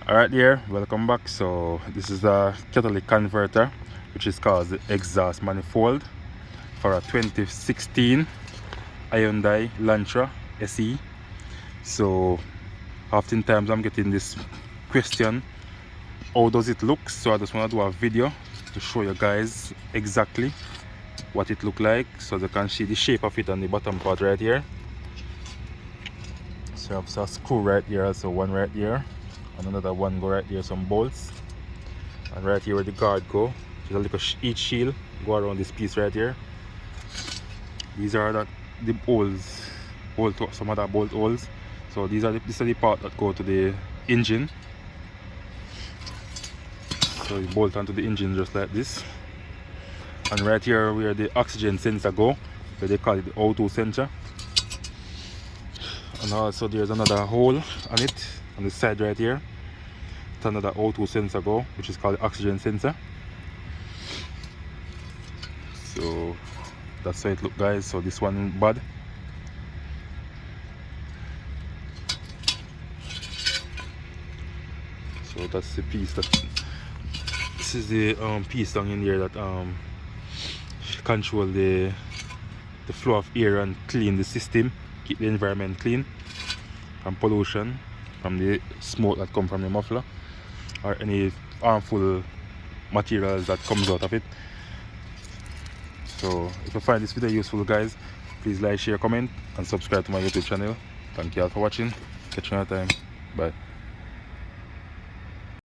Alright there, welcome back. So this is a catalytic converter which is called the Exhaust Manifold for a 2016 Hyundai Elantra SE. So oftentimes I'm getting this question, how does it look? So I just want to do a video to show you guys exactly what it look like, so you can see the shape of it on the bottom part right here. So I have a screw right here, also one right here, and another one go right here, some bolts, and right here where the guard go, there's a little heat shield go around this piece right here. These are the holes, some other bolt holes. So this is the part that go to the engine. So you bolt onto the engine just like this. And right here where the oxygen sensor go, where they call it the O2 sensor. And also there's another hole on it, on the side right here. It's another O2 sensor go, which is called the oxygen sensor. So that's how it look, guys. So this one bad. So that's the piece this is the piece down in here that control the flow of air and clean the system, keep the environment clean from pollution, from the smoke that come from the muffler or any harmful materials that comes out of it. So if you find this video useful, guys, please like, share, comment and subscribe to my YouTube channel. Thank you all for watching. Catch you another time. Bye.